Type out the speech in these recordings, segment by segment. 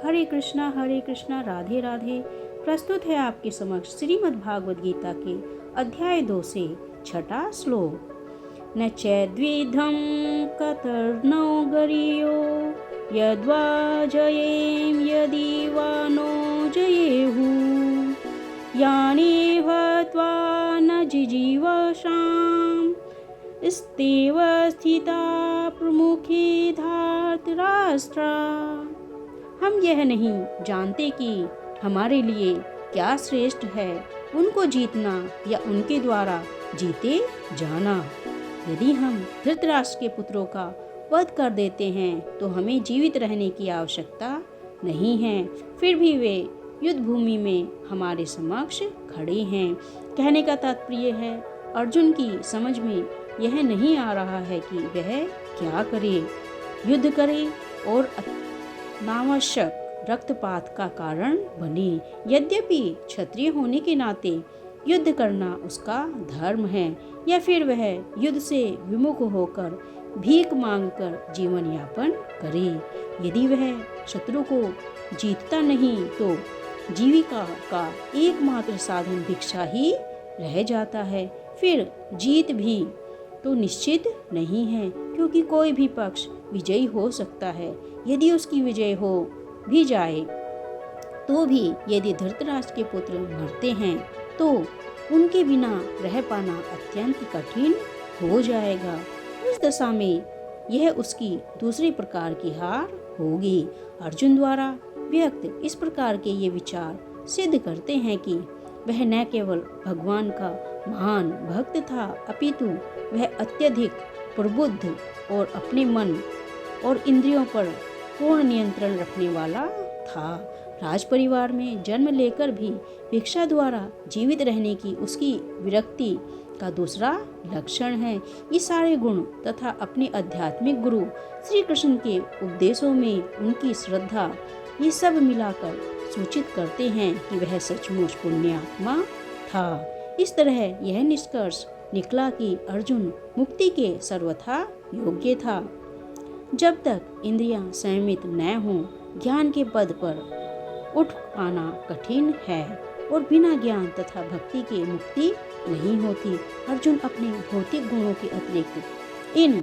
हरे कृष्णा राधे राधे। प्रस्तुत है आपके समक्ष श्रीमद् भागवत गीता के अध्याय 2 से 6वां श्लोक। न चैद्विधं कतर्नो गरीयो यद्वा जयेम यदि वा नो जयेहु यानेह त्वा न जिजीवशाम् स्तेव स्थिता प्रमुखे धार्तराष्ट्रा। हम यह नहीं जानते कि हमारे लिए क्या श्रेष्ठ है, उनको जीतना या उनके द्वारा जीते जाना। यदि हम धृतराष्ट्र के पुत्रों का वध कर देते हैं तो हमें जीवित रहने की आवश्यकता नहीं है, फिर भी वे युद्ध भूमि में हमारे समक्ष खड़े हैं। कहने का तात्पर्य है, अर्जुन की समझ में यह नहीं आ रहा है कि वह क्या करे, युद्ध करे और अनावश्यक रक्तपात का कारण बने। यद्यपि क्षत्रिय होने के नाते युद्ध करना उसका धर्म है, या फिर वह युद्ध से विमुख होकर भीख मांगकर जीवन यापन करे। यदि वह शत्रु को जीतता नहीं तो जीविका का एकमात्र साधन भिक्षा ही रह जाता है। फिर जीत भी तो निश्चित नहीं है, क्योंकि कोई भी पक्ष विजयी हो सकता है। यदि उसकी विजय हो भी जाए तो भी यदि धृतराष्ट्र के पुत्र मरते हैं तो उनके बिना रह पाना अत्यंत कठिन हो जाएगा। उस दशा में यह उसकी दूसरे प्रकार की हार होगी। अर्जुन द्वारा व्यक्त इस प्रकार के ये विचार सिद्ध करते हैं कि वह न केवल भगवान का महान भक्त था, अपितु वह अत्यधिक प्रबुद्ध और अपने मन और इंद्रियों पर पूर्ण नियंत्रण रखने वाला था। राज परिवार में जन्म लेकर भी भिक्षा द्वारा जीवित रहने की उसकी विरक्ति का दूसरा लक्षण है। ये सारे गुण तथा अपने आध्यात्मिक गुरु श्री कृष्ण के उपदेशों में उनकी श्रद्धा, ये सब मिलाकर सूचित करते हैं कि वह सचमुच पुण्यात्मा था। इस तरह यह निष्कर्ष निकला कि अर्जुन मुक्ति के सर्वथा योग्य था। जब तक इंद्रियां संयमित न हों, ज्ञान के पद पर उठ पाना कठिन है और बिना ज्ञान तथा भक्ति के मुक्ति नहीं होती। अर्जुन अपने भौतिक गुणों के अतिरिक्त इन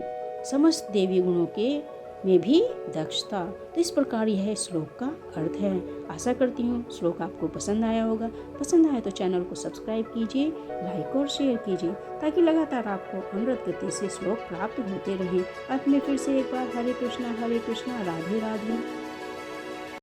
समस्त देवी गुणों के में भी दक्ष था। तो इस प्रकार यह श्लोक का अर्थ है। आशा करती हूँ श्लोक आपको पसंद आया होगा। पसंद आया तो चैनल को सब्सक्राइब कीजिए, लाइक और शेयर कीजिए, ताकि लगातार आपको अमृत गति से श्लोक प्राप्त होते रहें। अंत में फिर से एक बार हरे कृष्णा राधे राधे।